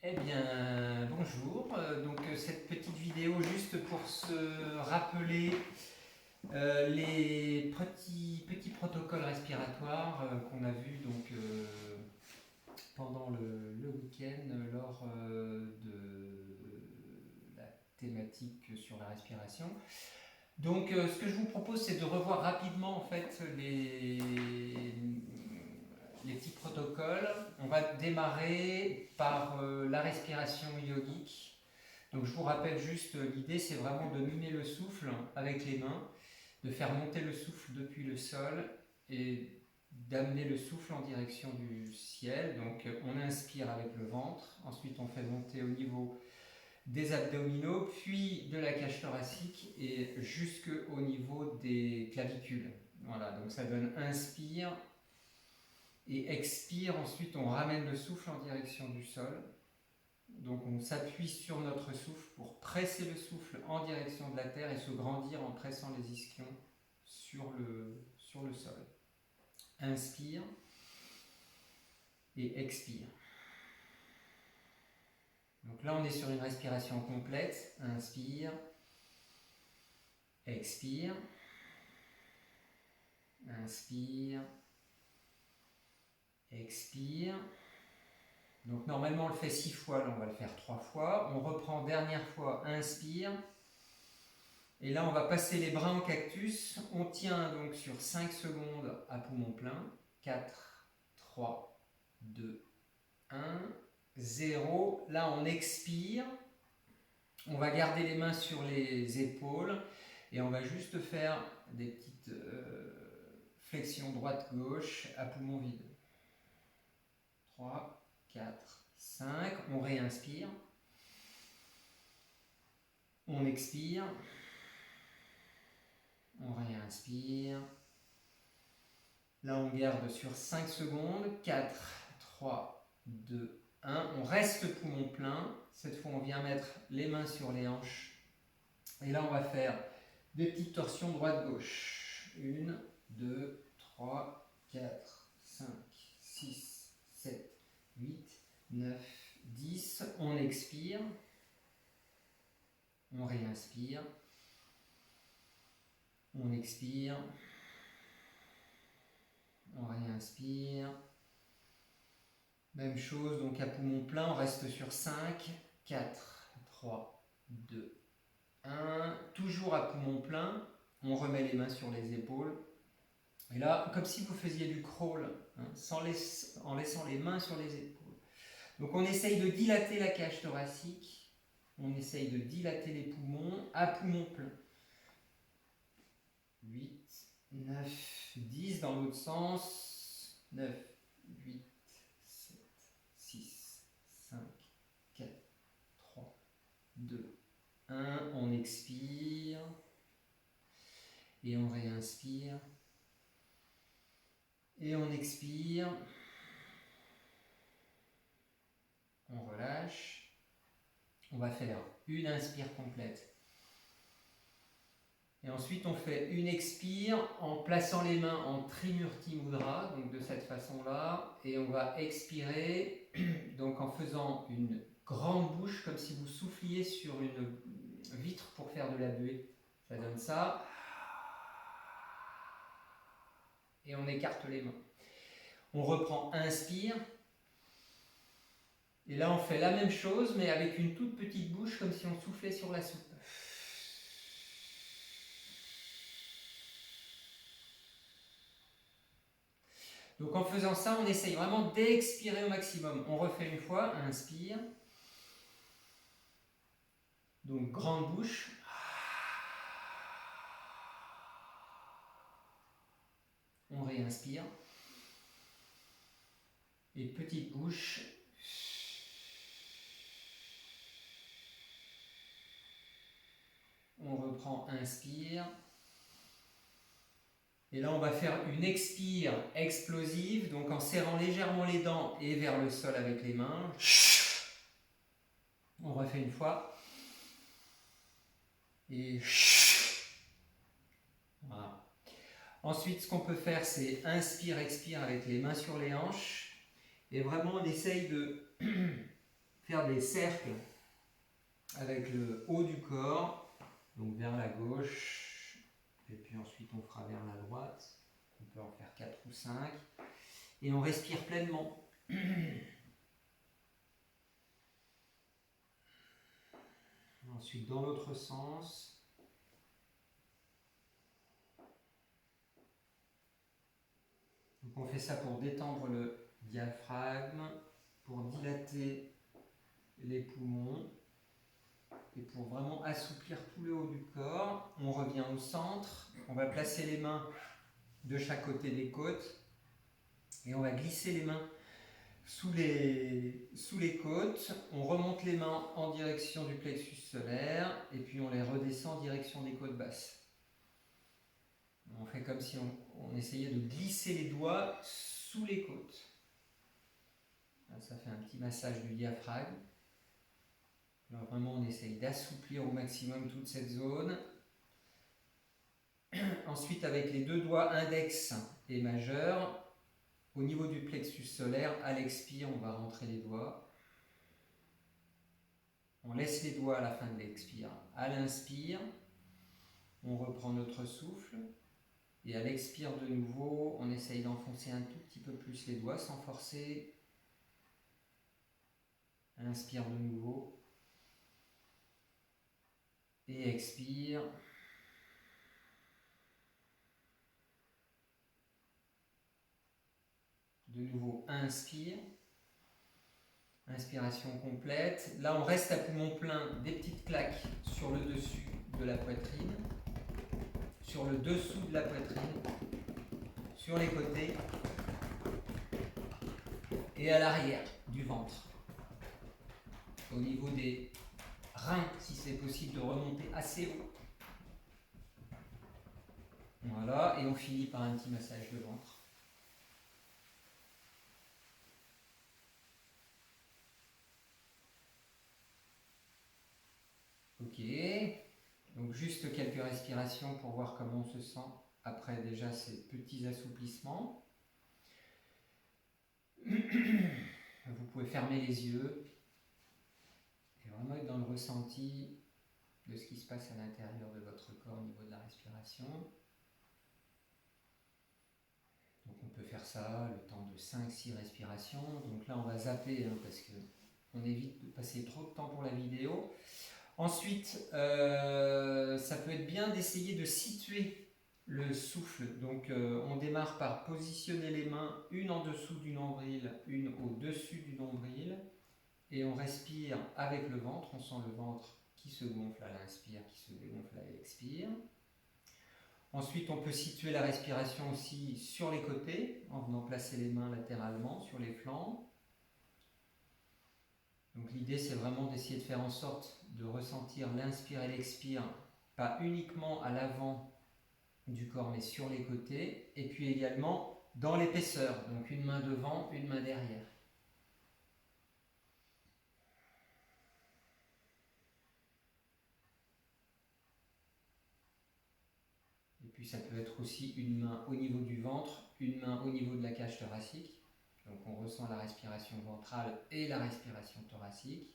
Eh bien, bonjour. Cette petite vidéo juste pour se rappeler les petits protocoles respiratoires qu'on a vus pendant le week-end lors de la thématique sur la respiration. Ce que je vous propose, c'est de revoir rapidement en fait les petits protocoles. On va démarrer par la respiration yogique. Donc je vous rappelle juste, l'idée c'est vraiment de mimer le souffle avec les mains, de faire monter le souffle depuis le sol et d'amener le souffle en direction du ciel. Donc on inspire avec le ventre, ensuite on fait monter au niveau des abdominaux, puis de la cage thoracique et jusqu'au niveau des clavicules. Voilà, donc ça donne inspire et expire. Ensuite, on ramène le souffle en direction du sol. Donc on s'appuie sur notre souffle pour presser le souffle en direction de la terre et se grandir en pressant les ischions sur le sol. Inspire et expire. Donc là, on est sur une respiration complète. Inspire, expire, inspire, expire. Donc normalement, on le fait 6 fois, là on va le faire 3 fois. On reprend dernière fois, inspire. Et là, on va passer les bras en cactus. On tient donc sur 5 secondes à poumon plein. 4, 3, 2, 1, 0. Là, on expire. On va garder les mains sur les épaules et on va juste faire des petites flexions droite-gauche à poumon vide. 3, 4, 5. On réinspire. On expire. On réinspire. Là, on garde sur 5 secondes. 4, 3, 2, 1. On reste poumon plein. Cette fois, on vient mettre les mains sur les hanches. Et là, on va faire des petites torsions droite-gauche. 1, 2, 3, 4, 5, 6, 7, 8, 9, 10. On expire. On réinspire. On expire. On réinspire. Même chose, donc à poumon plein, on reste sur 5, 4, 3, 2, 1. Toujours à poumon plein, on remet les mains sur les épaules. Et là, comme si vous faisiez du crawl, hein, en laissant les mains sur les épaules. Donc on essaye de dilater la cage thoracique, on essaye de dilater les poumons à poumon plein. 8, 9, 10 dans l'autre sens. 9, 8, 7, 6, 5, 4, 3, 2, 1. On expire et on réinspire. Et on expire. On relâche. On va faire une inspire complète. Et ensuite, on fait une expire en plaçant les mains en Trimurti Mudra, donc de cette façon-là. Et on va expirer donc en faisant une grande bouche, comme si vous souffliez sur une vitre pour faire de la buée. Ça donne ça. Et on écarte les mains. On reprend, inspire. Et là, on fait la même chose, mais avec une toute petite bouche, comme si on soufflait sur la soupe. Donc en faisant ça, on essaye vraiment d'expirer au maximum. On refait une fois, inspire. Donc grande bouche. On réinspire. Et petite bouche. On reprend, inspire. Et là, on va faire une expire explosive, donc en serrant légèrement les dents et vers le sol avec les mains. On refait une fois. Et voilà. Ensuite, ce qu'on peut faire, c'est inspire, expire avec les mains sur les hanches. Et vraiment, on essaye de faire des cercles avec le haut du corps, donc vers la gauche, et puis ensuite on fera vers la droite. On peut en faire 4 ou 5. Et on respire pleinement. Ensuite, dans l'autre sens. Donc on fait ça pour détendre le diaphragme, pour dilater les poumons et pour vraiment assouplir tout le haut du corps. On revient au centre. On va placer les mains de chaque côté des côtes et on va glisser les mains sous les côtes. On remonte les mains en direction du plexus solaire et puis on les redescend en direction des côtes basses. On fait comme si on essayait de glisser les doigts sous les côtes. Là, ça fait un petit massage du diaphragme. Alors vraiment, on essaye d'assouplir au maximum toute cette zone. Ensuite, avec les deux doigts index et majeur, au niveau du plexus solaire, à l'expire, on va rentrer les doigts. On laisse les doigts à la fin de l'expire. À l'inspire, on reprend notre souffle. Et à l'expire de nouveau, on essaye d'enfoncer un tout petit peu plus les doigts sans forcer. Inspire de nouveau. Et expire. De nouveau, inspire. Inspiration complète. Là, on reste à poumon plein, des petites claques sur le dessus de la poitrine, sur le dessous de la poitrine, sur les côtés et à l'arrière du ventre. Au niveau des reins, si c'est possible de remonter assez haut. Voilà, et on finit par un petit massage de ventre. Ok, donc juste quelques respirations pour voir comment on se sent après déjà ces petits assouplissements. Vous pouvez fermer les yeux et vraiment être dans le ressenti de ce qui se passe à l'intérieur de votre corps au niveau de la respiration. Donc on peut faire ça le temps de 5-6 respirations. Donc là on va zapper parce qu'on évite de passer trop de temps pour la vidéo. Ensuite, ça peut être bien d'essayer de situer le souffle. Donc on démarre par positionner les mains, une en dessous du nombril, une au-dessus du nombril. Et on respire avec le ventre. On sent le ventre qui se gonfle à l'inspire, qui se dégonfle à l'expire. Ensuite, on peut situer la respiration aussi sur les côtés, en venant placer les mains latéralement sur les flancs. Donc l'idée, c'est vraiment d'essayer de faire en sorte de ressentir l'inspire et l'expire, pas uniquement à l'avant du corps, mais sur les côtés, et puis également dans l'épaisseur, donc une main devant, une main derrière. Et puis ça peut être aussi une main au niveau du ventre, une main au niveau de la cage thoracique. Donc on ressent la respiration ventrale et la respiration thoracique.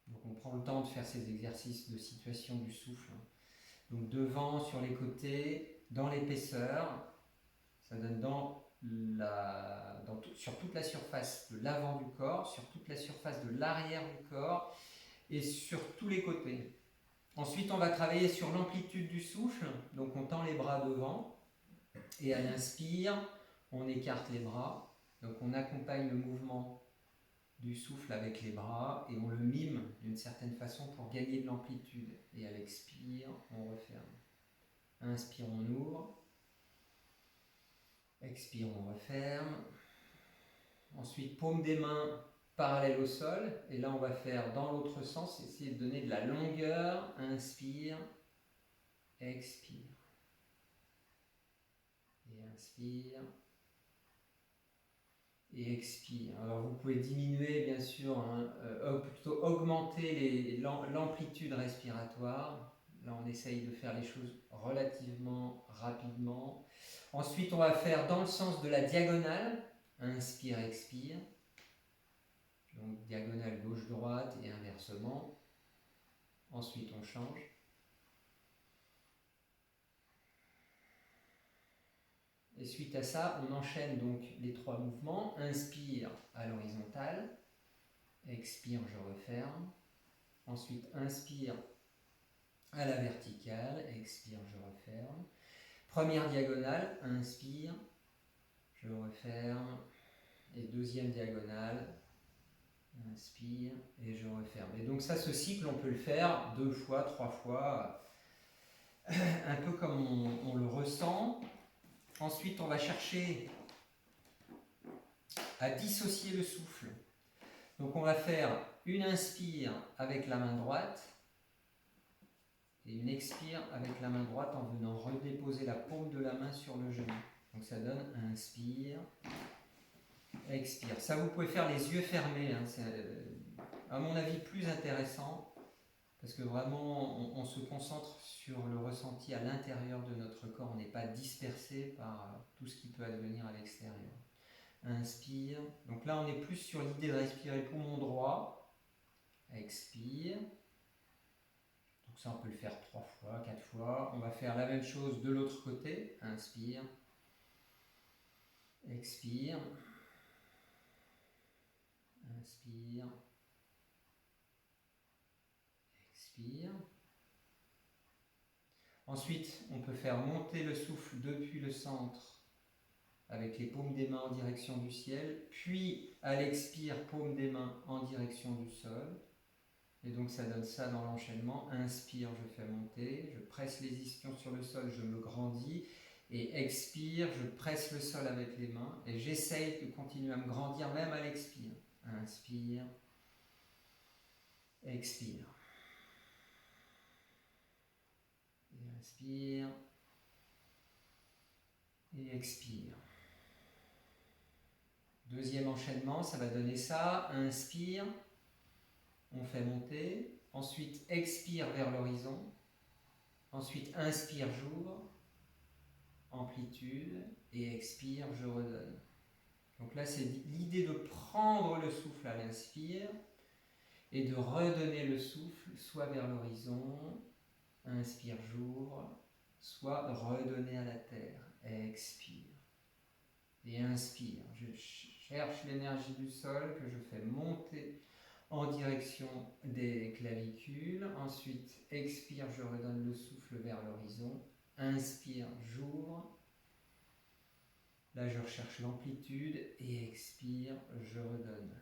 Donc on prend le temps de faire ces exercices de situation du souffle. Donc devant, sur les côtés, dans l'épaisseur, ça donne sur toute la surface de l'avant du corps, sur toute la surface de l'arrière du corps et sur tous les côtés. Ensuite, on va travailler sur l'amplitude du souffle. Donc on tend les bras devant et à l'inspire, on écarte les bras. Donc on accompagne le mouvement du souffle avec les bras et on le mime d'une certaine façon pour gagner de l'amplitude. Et à l'expire, on referme. Inspire, on ouvre. Expire, on referme. Ensuite, paume des mains parallèles au sol. Et là, on va faire dans l'autre sens, essayer de donner de la longueur. Inspire. Expire. Et inspire. Et expire. Alors vous pouvez diminuer bien sûr, plutôt augmenter l'amplitude respiratoire. Là, on essaye de faire les choses relativement rapidement. Ensuite, on va faire dans le sens de la diagonale. Inspire, expire. Donc, diagonale gauche-droite et inversement. Ensuite, on change. Et suite à ça, on enchaîne donc les 3 mouvements. Inspire à l'horizontale. Expire, je referme. Ensuite, inspire à la verticale. Expire, je referme. Première diagonale, inspire, je referme. Et deuxième diagonale, inspire et je referme. Et donc ça, ce cycle, on peut le faire 2 fois, 3 fois, un peu comme on le ressent. Ensuite, on va chercher à dissocier le souffle. Donc on va faire une inspire avec la main droite et une expire avec la main droite en venant redéposer la paume de la main sur le genou. Donc ça donne inspire, expire. Ça, vous pouvez faire les yeux fermés. Hein. C'est à mon avis plus intéressant parce que vraiment on se concentre sur le ressenti à l'intérieur de notre corps. On n'est pas dispersé par tout ce qui peut advenir à l'extérieur. Inspire. Donc là, on est plus sur l'idée de respirer le poumon droit. Expire. Donc ça, on peut le faire 3 fois, 4 fois. On va faire la même chose de l'autre côté. Inspire. Expire. Inspire. Expire. Ensuite, on peut faire monter le souffle depuis le centre avec les paumes des mains en direction du ciel, puis à l'expire, paume des mains en direction du sol. Et donc ça donne ça dans l'enchaînement. Inspire, je fais monter, je presse les ischions sur le sol, je me grandis. Et expire, je presse le sol avec les mains et j'essaye de continuer à me grandir même à l'expire. Inspire, expire. Et inspire. Et expire. Deuxième enchaînement, ça va donner ça. Inspire, on fait monter. Ensuite, expire vers l'horizon. Ensuite, inspire, j'ouvre. Amplitude. Et expire, je redonne. Donc là, c'est l'idée de prendre le souffle à l'inspire et de redonner le souffle soit vers l'horizon. Inspire, j'ouvre. Soit redonner à la terre. Expire. Et inspire. Je cherche l'énergie du sol que je fais monter en direction des clavicules. Ensuite, expire, je redonne le souffle vers l'horizon. Inspire, j'ouvre. Là, je recherche l'amplitude et expire, je redonne.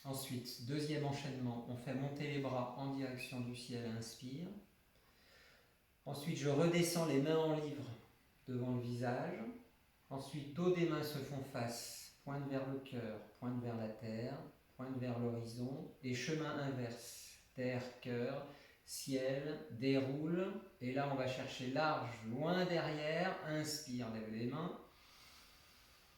Ensuite, deuxième enchaînement, on fait monter les bras en direction du ciel, inspire. Ensuite, je redescends les mains en livre devant le visage. Ensuite, dos des mains se font face, pointe vers le cœur, pointe vers la terre, pointe vers l'horizon, et chemin inverse, terre, cœur, ciel, déroule, et là on va chercher large, loin derrière, inspire, lève les mains,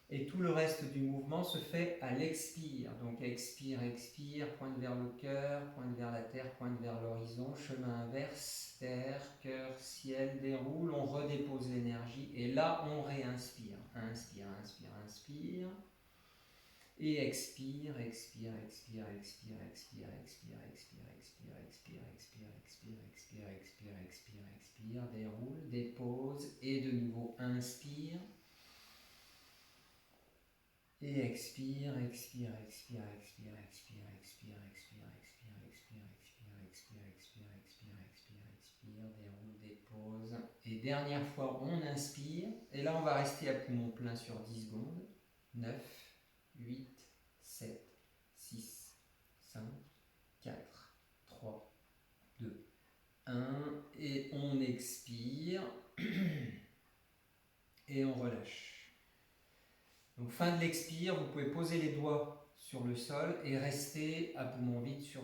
et tout le reste du mouvement se fait à l'expire. Donc expire, expire, pointe vers le cœur, pointe vers la terre, pointe vers l'horizon, chemin inverse, terre, cœur, ciel, déroule, on redépose l'énergie et là on réinspire. Inspire, inspire, inspire. Et expire, expire, expire, expire, expire, expire, expire, expire, expire, expire, expire, expire, expire, expire, expire, déroule, dépose et de nouveau inspire. Et expire, expire, expire, expire, expire, expire, expire, expire, expire, expire, expire, expire, expire, expire, expire, déroule, dépose. Et dernière fois, on inspire. Et là, on va rester à poumon plein sur 10 secondes. 9, 8, 7, 6, 5, 4, 3, 2, 1. Et on expire. Et on relâche. Donc fin de l'expire, vous pouvez poser les doigts sur le sol et rester à poumon vide sur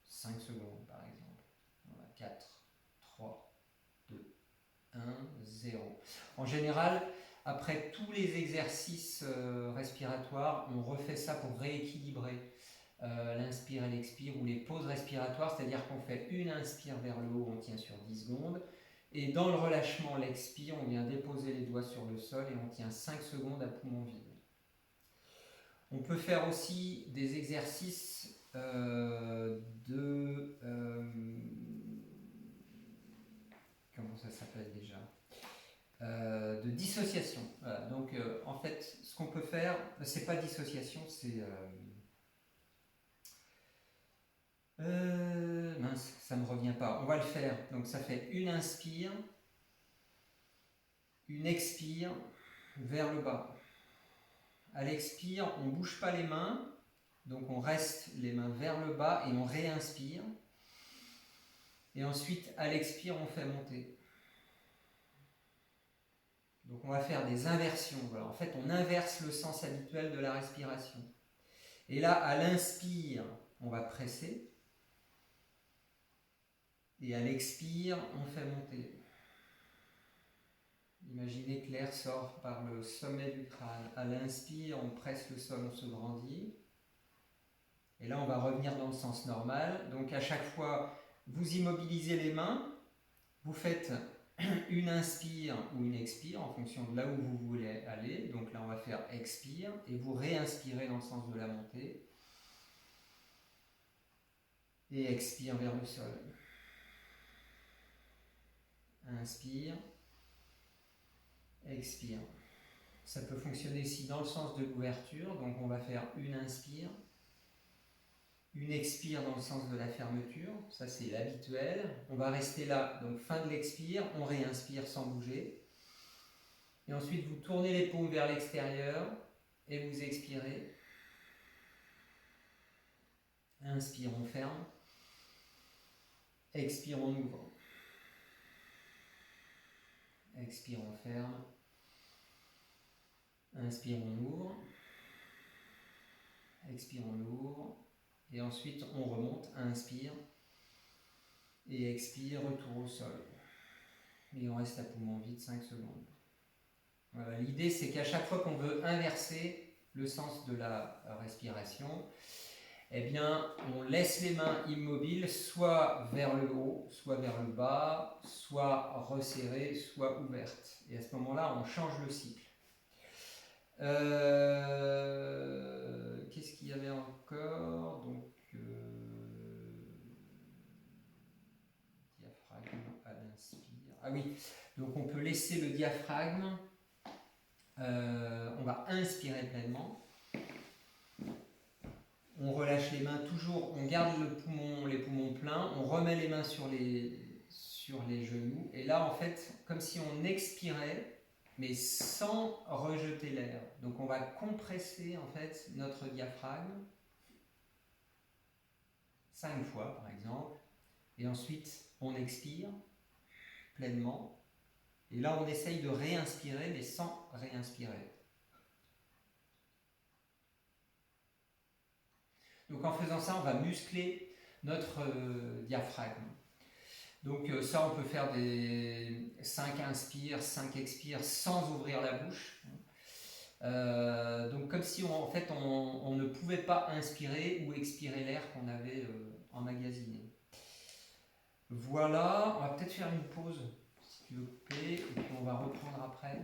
5 secondes par exemple. Voilà, 4, 3, 2, 1, 0. En général, après tous les exercices respiratoires, on refait ça pour rééquilibrer l'inspire et l'expire ou les pauses respiratoires, c'est-à-dire qu'on fait une inspire vers le haut, on tient sur 10 secondes. Et dans le relâchement, l'expire, on vient déposer les doigts sur le sol et on tient 5 secondes à poumon vide. On peut faire aussi des exercices comment ça s'appelle déjà, de dissociation. Voilà. Donc en fait, ce qu'on peut faire, c'est pas dissociation, c'est mince, ça me revient pas. On va le faire. Donc ça fait une inspire, une expire vers le bas. À l'expire, on ne bouge pas les mains, donc on reste les mains vers le bas et on réinspire. Et ensuite, à l'expire, on fait monter. Donc on va faire des inversions. Voilà. En fait, on inverse le sens habituel de la respiration. Et là, à l'inspire, on va presser. Et à l'expire, on fait monter. Imaginez que l'air sort par le sommet du crâne. À l'inspire, on presse le sol, on se grandit. Et là, on va revenir dans le sens normal. Donc à chaque fois, vous immobilisez les mains. Vous faites une inspire ou une expire en fonction de là où vous voulez aller. Donc là, on va faire expire et vous réinspirez dans le sens de la montée. Et expire vers le sol. Inspire. Expire. Ça peut fonctionner ici dans le sens de l'ouverture. Donc on va faire une inspire. Une expire dans le sens de la fermeture, ça c'est l'habituel. On va rester là, donc fin de l'expire, on réinspire sans bouger. Et ensuite vous tournez les paumes vers l'extérieur et vous expirez. Inspire, on ferme. Expire, on ouvre. Expire, on ferme. Inspire, on ouvre. Expire, on ouvre. Et ensuite, on remonte, inspire, et expire, retour au sol. Et on reste à poumon vide 5 secondes. Voilà, l'idée, c'est qu'à chaque fois qu'on veut inverser le sens de la respiration, eh bien, on laisse les mains immobiles, soit vers le haut, soit vers le bas, soit resserrées, soit ouvertes. Et à ce moment-là, on change le cycle. Qu'est-ce qu'il y avait encore? Donc, diaphragme à l'inspire. Ah oui, donc on peut laisser le diaphragme. On va inspirer pleinement. On relâche les mains toujours, on garde les poumons pleins, on remet les mains sur les genoux. Et là, en fait, comme si on expirait, mais sans rejeter l'air. Donc on va compresser en fait notre diaphragme 5 fois par exemple, et ensuite on expire pleinement, et là on essaye de réinspirer mais sans réinspirer. Donc en faisant ça, on va muscler notre diaphragme. Donc ça, on peut faire des 5 inspires, 5 expires sans ouvrir la bouche. Donc comme si on ne pouvait pas inspirer ou expirer l'air qu'on avait emmagasiné. Voilà, on va peut-être faire une pause si tu veux couper, et puis on va reprendre après.